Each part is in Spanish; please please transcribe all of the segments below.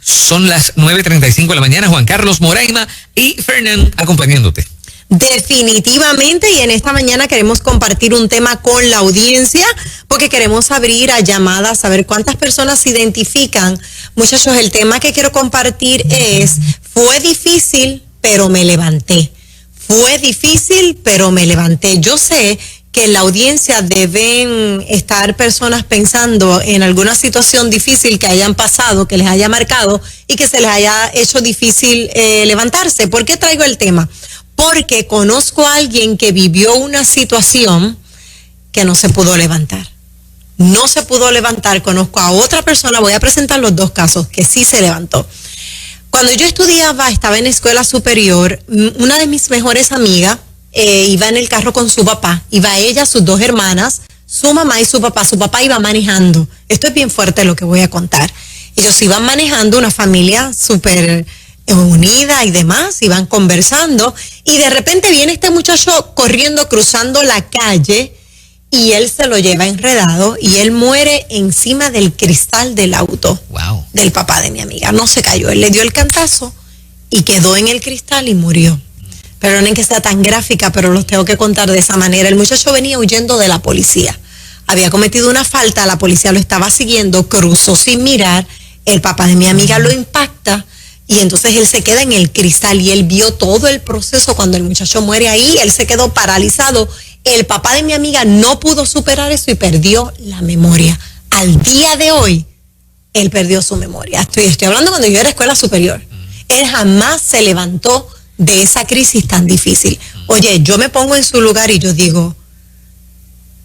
Son las 9:35 de la mañana. Juan Carlos Moraima y Fernán acompañándote. Definitivamente, y en esta mañana queremos compartir un tema con la audiencia porque queremos abrir a llamadas, saber cuántas personas se identifican. Muchachos, el tema que quiero compartir es: fue difícil, pero me levanté. Fue difícil, pero me levanté. Yo sé que en la audiencia deben estar personas pensando en alguna situación difícil que hayan pasado, que les haya marcado y que se les haya hecho difícil levantarse. ¿Por qué traigo el tema? Porque conozco a alguien que vivió una situación que no se pudo levantar. No se pudo levantar. Conozco a otra persona, voy a presentar los dos casos, que sí se levantó. Cuando yo estudiaba, estaba en escuela superior, una de mis mejores amigas iba en el carro con su papá. Iba ella, sus dos hermanas, su mamá y su papá. Su papá iba manejando. Esto es bien fuerte lo que voy a contar. Ellos iban manejando, una familia súper unida y demás, iban conversando, y de repente viene este muchacho corriendo, cruzando la calle, y él se lo lleva enredado y él muere encima del cristal del auto. Wow. Del papá de mi amiga. No se cayó, él le dio el cantazo y quedó en el cristal y murió. Perdonen que sea tan gráfica, pero los tengo que contar de esa manera. El muchacho venía huyendo de la policía. Había cometido una falta, la policía lo estaba siguiendo, cruzó sin mirar, el papá de mi amiga lo impacta, y entonces él se queda en el cristal y él vio todo el proceso cuando el muchacho muere ahí. Él se quedó paralizado. El papá de mi amiga no pudo superar eso y perdió la memoria. Al día de hoy, él perdió su memoria. Estoy hablando cuando yo era escuela superior. Él jamás se levantó de esa crisis tan difícil. Oye, yo me pongo en su lugar y yo digo,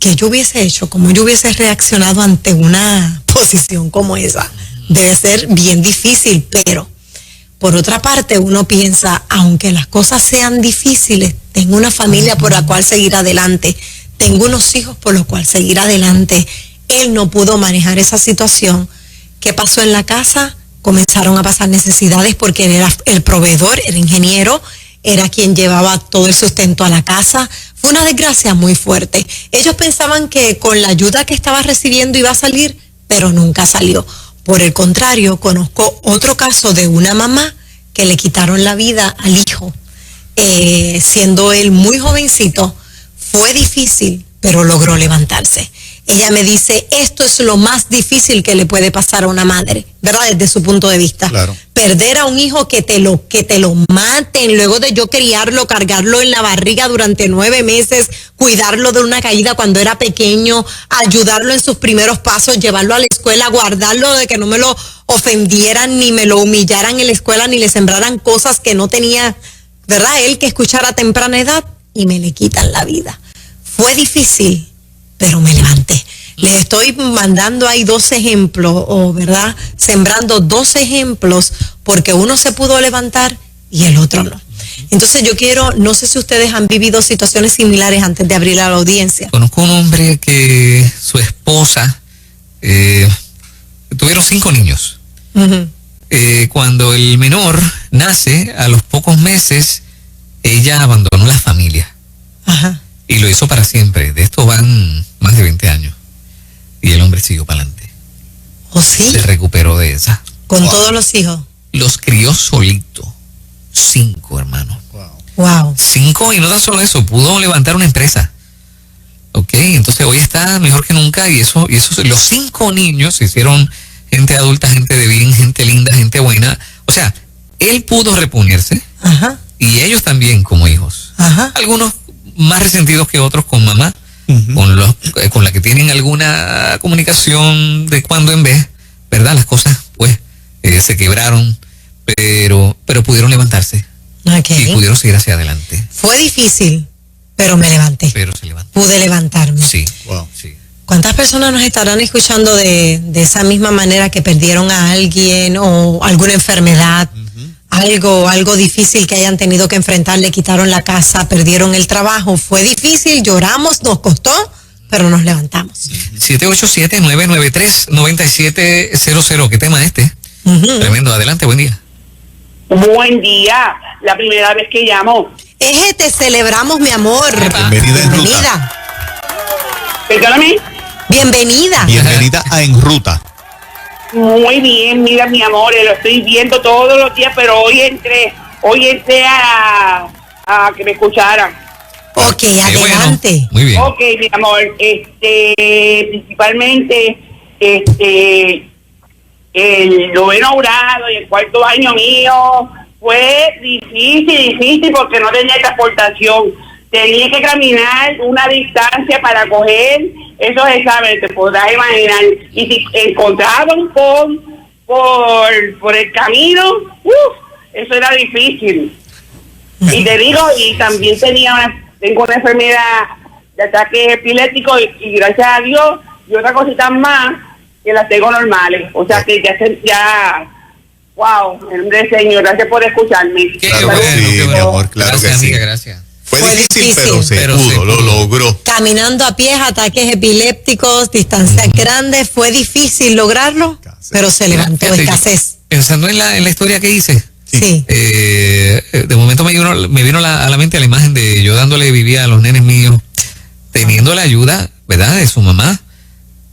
¿qué yo hubiese hecho? ¿Cómo yo hubiese reaccionado ante una posición como esa? Debe ser bien difícil, pero por otra parte, uno piensa, aunque las cosas sean difíciles, tengo una familia por la cual seguir adelante, tengo unos hijos por los cuales seguir adelante. Él no pudo manejar esa situación. ¿Qué pasó en la casa? Comenzaron a pasar necesidades porque él era el proveedor, era ingeniero, era quien llevaba todo el sustento a la casa. Fue una desgracia muy fuerte. Ellos pensaban que con la ayuda que estaba recibiendo iba a salir, pero nunca salió. Por el contrario, conozco otro caso de una mamá que le quitaron la vida al hijo, siendo él muy jovencito. Fue difícil, pero logró levantarse. Ella me dice, esto es lo más difícil que le puede pasar a una madre, ¿verdad? Desde su punto de vista. Claro. Perder a un hijo que te lo maten, luego de yo criarlo, cargarlo en la barriga durante 9 meses, cuidarlo de una caída cuando era pequeño, ayudarlo en sus primeros pasos, llevarlo a la escuela, guardarlo de que no me lo ofendieran, ni me lo humillaran en la escuela, ni le sembraran cosas que no tenía, ¿verdad? Él que escuchar a temprana edad, y me le quitan la vida. Fue difícil, pero me levanté. Les estoy mandando ahí 2 ejemplos, o verdad, sembrando 2 ejemplos, porque uno se pudo levantar y el otro no. Entonces yo quiero, no sé si ustedes han vivido situaciones similares antes de abrir a la audiencia. Conozco un hombre que su esposa tuvieron 5 niños. Uh-huh. Cuando el menor nace, a los pocos meses, ella abandonó la familia. Ajá. Y lo hizo para siempre. De esto van más de 20 años. Y el hombre siguió para adelante. ¿Oh, sí? Se recuperó de esa. Con todos los hijos. Los crió solito. 5, hermano. Wow. 5, y no tan solo eso, pudo levantar una empresa. Ok, entonces hoy está mejor que nunca, y eso los 5 niños se hicieron gente adulta, gente de bien, gente linda, gente buena. O sea, él pudo reponerse. Ajá. Y ellos también como hijos. Ajá. Algunos más resentidos que otros con mamá, con la que tienen alguna comunicación de cuando en vez, ¿verdad? Las cosas pues se quebraron, pero pudieron levantarse. Okay. Y pudieron seguir hacia adelante. Fue difícil, pero me levanté. Pero se levantó. Pude levantarme. Sí. Wow. Sí. ¿Cuántas personas nos estarán escuchando de esa misma manera, que perdieron a alguien o alguna enfermedad? Algo difícil que hayan tenido que enfrentar, le quitaron la casa, perdieron el trabajo, fue difícil, lloramos, nos costó, pero nos levantamos. 787-993-9700, ¿qué tema es este? Tremendo, adelante, buen día. Buen día, la primera vez que llamo. Te celebramos, mi amor. Bienvenida. Perdóname. Bienvenida. Bienvenida a En Ruta. Muy bien, mira mi amor, lo estoy viendo todos los días, pero hoy entré a que me escucharan. Ok, Qué adelante. bueno. Muy bien. Ok, mi amor, principalmente, el noveno grado y el cuarto año mío fue difícil porque no tenía transportación. Tenía que caminar una distancia para coger esos exámenes, te podrás imaginar. Y si encontraban por el camino, eso era difícil. Y te digo, y también tengo una enfermedad de ataques epilépticos y gracias a Dios, y otras cositas más que las tengo normales. O sea que wow, en nombre del Señor, gracias por escucharme. Claro que sí, qué mi amor, claro gracias, que sí. amiga, gracias. Fue Fue difícil, difícil. pero se pudo, lo logró. Caminando a pies, ataques epilépticos, distancias grandes, fue difícil lograrlo, pero se levantó. Fíjate, Escasez. Pensando en la historia que hice, Sí. de momento me vino a la mente la imagen de yo dándole vivía a los nenes míos, teniendo la ayuda, ¿verdad?, de su mamá.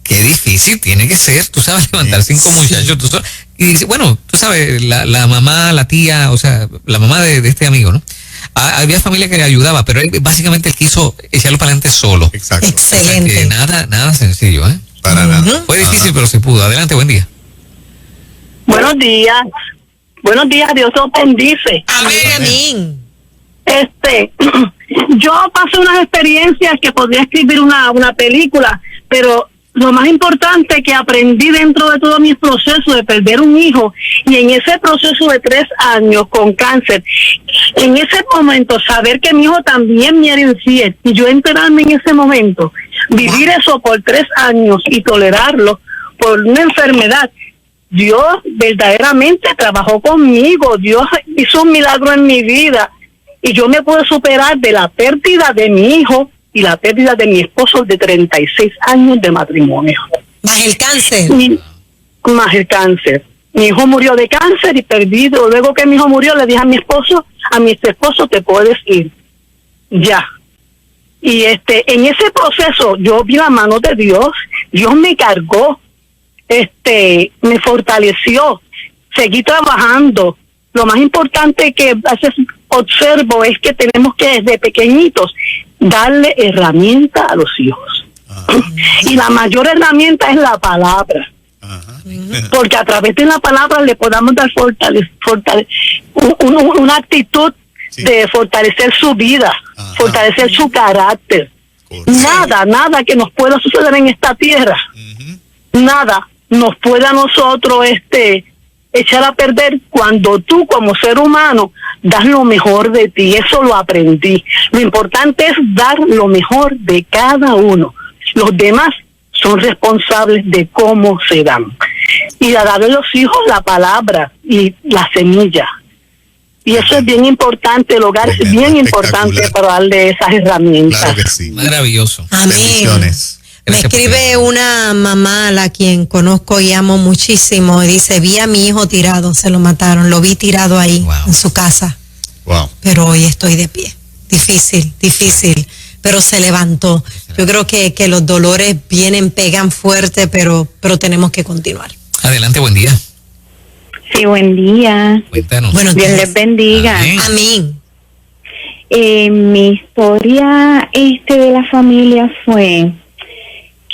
Qué difícil tiene que ser, tú sabes, levantar 5 muchachos. Y dice, bueno, tú sabes, la mamá, la tía, o sea, la mamá de este amigo, ¿no? Había familia que le ayudaba, pero él básicamente quiso echarlo para adelante solo. Exacto. Excelente. O sea, que nada sencillo, ¿eh? Para nada. Fue difícil, pero se pudo. Adelante, buen día. Buenos días. Buenos días, Dios os bendice. Amén. Yo pasé unas experiencias que podría escribir una película, pero lo más importante que aprendí dentro de todo mi proceso de perder un hijo, y en ese proceso de 3 años con cáncer, en ese momento saber que mi hijo también me era infiel, y yo enterarme en ese momento, vivir eso por 3 años y tolerarlo por una enfermedad. Dios verdaderamente trabajó conmigo, Dios hizo un milagro en mi vida, y yo me pude superar de la pérdida de mi hijo y la pérdida de mi esposo de 36 años de matrimonio. Más el cáncer. Más el cáncer. Mi hijo murió de cáncer y perdido. Luego que mi hijo murió, le dije a mi ex esposo, te puedes ir. Ya. Y en ese proceso, yo vi la mano de Dios. Dios me cargó. Me fortaleció. Seguí trabajando. Lo más importante que a veces observo es que tenemos que desde pequeñitos darle herramienta a los hijos. Y la mayor herramienta es la palabra. Porque a través de la palabra le podamos dar una actitud de fortalecer su vida, fortalecer su carácter. Nada que nos pueda suceder en esta tierra, nada nos pueda a nosotros echar a perder cuando tú como ser humano das lo mejor de ti. Eso lo aprendí. Lo importante es dar lo mejor de cada uno. Los demás son responsables de cómo se dan. Y a darle a los hijos la palabra y la semilla. Y eso es bien importante, el hogar es bien importante para darle esas herramientas. Claro que sí. Maravilloso. Amén. Bendiciones. Me escribe una mamá a la quien conozco y amo muchísimo. Y dice, vi a mi hijo tirado, se lo mataron. Lo vi tirado ahí, Wow. en su casa. Wow. Pero hoy estoy de pie. Difícil. Pero se levantó. Yo creo que los dolores vienen, pegan fuerte, pero tenemos que continuar. Adelante, buen día. Sí, buen día. Cuéntanos. Buenos Dios días. les bendiga. Amén. Amén. Mi historia de la familia fue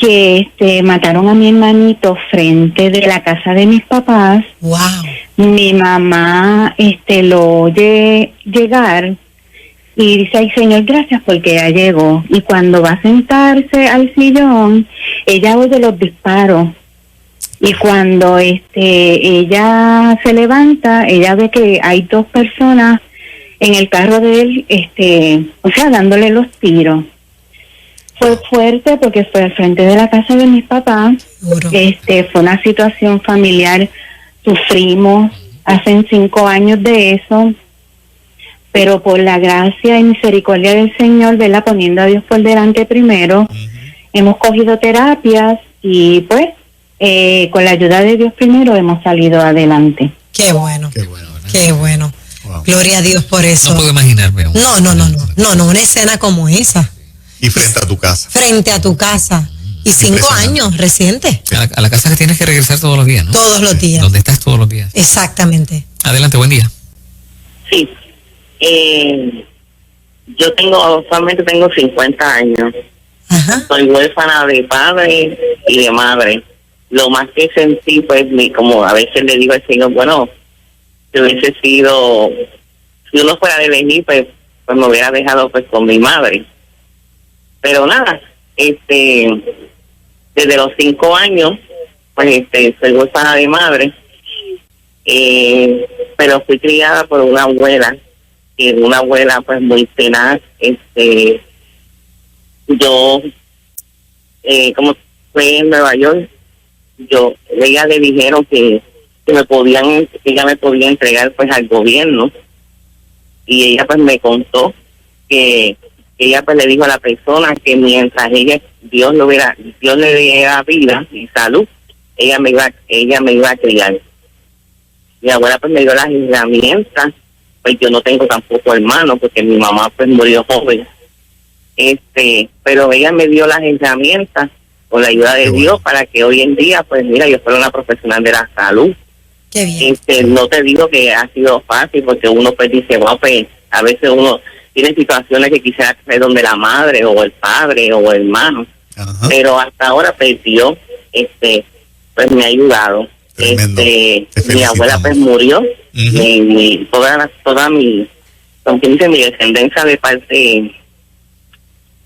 que mataron a mi hermanito frente de la casa de mis papás. Wow. Mi mamá lo oye llegar y dice, ay Señor, gracias porque ya llegó. Y cuando va a sentarse al sillón, ella oye los disparos. Y cuando ella se levanta, ella ve que hay 2 personas en el carro de él, dándole los tiros. Fue fuerte porque fue al frente de la casa de mis papás. Duro. Fue una situación familiar, sufrimos hace 5 años de eso, pero por la gracia y misericordia del Señor, ¿verdad?, poniendo a Dios por delante primero, hemos cogido terapias y pues con la ayuda de Dios primero hemos salido adelante. Qué bueno. Qué bueno, ¿verdad? Qué bueno. Wow. Gloria a Dios por eso. No puedo imaginarme aún. No, una escena como esa, Y frente a tu casa. frente a tu casa. Y 5 Impresionante. años, reciente. A la casa que tienes que regresar todos los días, ¿no? Todos los días. Donde estás todos los días. Exactamente. Adelante, buen día. Sí. Yo actualmente tengo 50 años. Ajá. Soy huérfana de padre y de madre. Lo más que sentí, pues, como a veces le digo al Señor, bueno, si hubiese sido, si uno fuera de elegir, pues me hubiera dejado pues con mi madre. Pero nada, desde los 5 años, pues soy huérfana de madre, pero fui criada por una abuela, y una abuela pues muy tenaz. Yo, como fue en Nueva York, ella le dijeron que ella me podía entregar pues al gobierno, y ella pues me contó que ella pues le dijo a la persona que mientras Dios le diera vida y salud, ella me iba a criar. Mi abuela pues me dio las herramientas, pues yo no tengo tampoco hermanos porque mi mamá pues murió joven, pero ella me dio las herramientas con la ayuda de Dios para que hoy en día pues mira, yo fuera una profesional de la salud. Qué bien. No te digo que ha sido fácil, porque uno pues dice, wow, pues a veces uno tiene situaciones que quisiera ser donde la madre o el padre o el hermano. Ajá. Pero hasta ahora pues Dios pues me ha ayudado. Tremendo. Te Mi felicitamos. abuela pues murió. Ujú. Toda mi descendencia de parte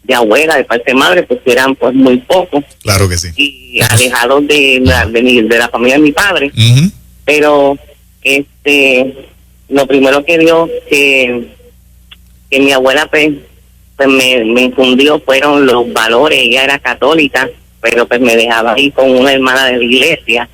de abuela, de parte de madre, pues eran pues muy pocos Claro que sí. y alejados de la familia de mi padre. Ujú. Pero lo primero que dio que mi abuela pues me infundió fueron los valores. Ella era católica, pero pues me dejaba ir con una hermana de la iglesia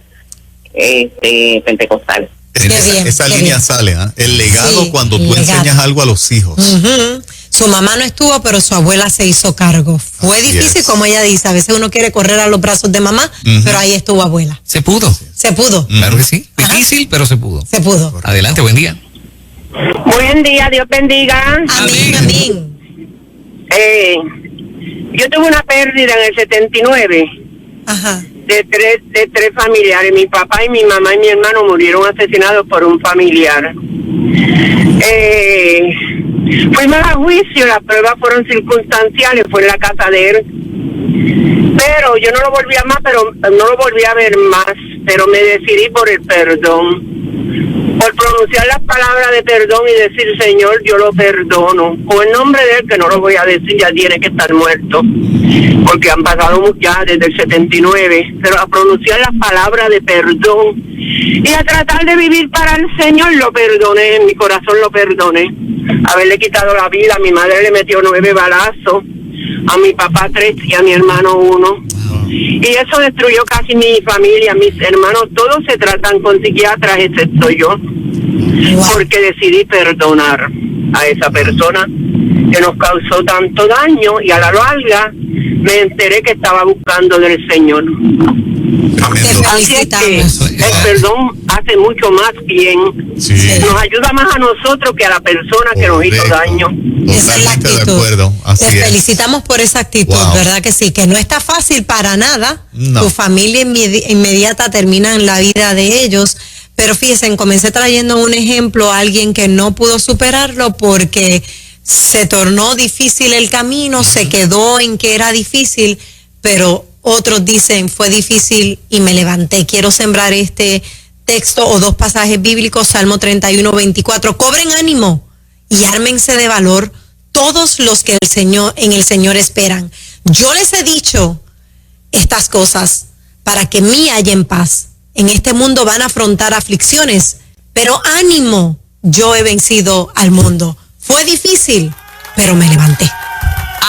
pentecostal. Esa qué línea bien. sale, ¿ah? El legado Sí, cuando el tú legado. enseñas algo a los hijos. Ujú. Su mamá no estuvo, pero su abuela se hizo cargo. Fue Así difícil, es. como ella dice. A veces uno quiere correr a los brazos de mamá, Ujú. pero ahí estuvo abuela. Se pudo. Se pudo. Claro que sí. Difícil, pero se pudo. Se pudo. Adelante, buen día. Buen día, Dios bendiga. Amén, amén. Yo tuve una pérdida en el 79 Ajá. de tres familiares. Mi papá y mi mamá y mi hermano murieron asesinados por un familiar. Fuimos a juicio, las pruebas fueron circunstanciales, fue en la casa de él. Pero yo no lo volví a ver más, pero me decidí por el perdón. Por pronunciar las palabras de perdón y decir, Señor, yo lo perdono. Con el nombre de él, que no lo voy a decir, ya tiene que estar muerto, porque han pasado ya desde el 79, pero a pronunciar las palabras de perdón y a tratar de vivir para el Señor, lo perdoné, en mi corazón lo perdoné. Haberle quitado la vida, a mi madre le metió 9 balazos, a mi papá 3 y a mi hermano 1. Y eso destruyó casi mi familia, mis hermanos, todos se tratan con psiquiatras excepto yo, porque decidí perdonar a esa persona que nos causó tanto daño, y a la larga me enteré que estaba buscando del Señor. Tremendo. Así es que Felicitamos. el perdón hace mucho más bien, Sí. nos ayuda más a nosotros que a la persona que nos hizo Correcto. daño. Esa es la Totalmente de actitud. acuerdo. Así Te es. felicitamos por esa actitud, Wow. ¿verdad que sí? Que no está fácil para nada. No. Tu familia inmediata termina en la vida de ellos. Pero fíjense, comencé trayendo un ejemplo a alguien que no pudo superarlo porque se tornó difícil el camino, se quedó en que era difícil, pero otros dicen, fue difícil y me levanté. Quiero sembrar este texto o 2 pasajes bíblicos, Salmo 31, 24. Cobren ánimo y ármense de valor todos los que en el Señor esperan. Yo les he dicho estas cosas para que me hallen paz. En este mundo van a afrontar aflicciones, pero ánimo, yo he vencido al mundo. Fue difícil, pero me levanté.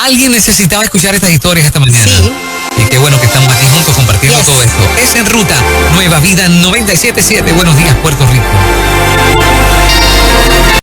Alguien necesitaba escuchar estas historias esta mañana. Sí. Y qué bueno que estamos aquí juntos compartiendo Yes. todo esto. Es En Ruta, Nueva Vida 97.7. Buenos días, Puerto Rico.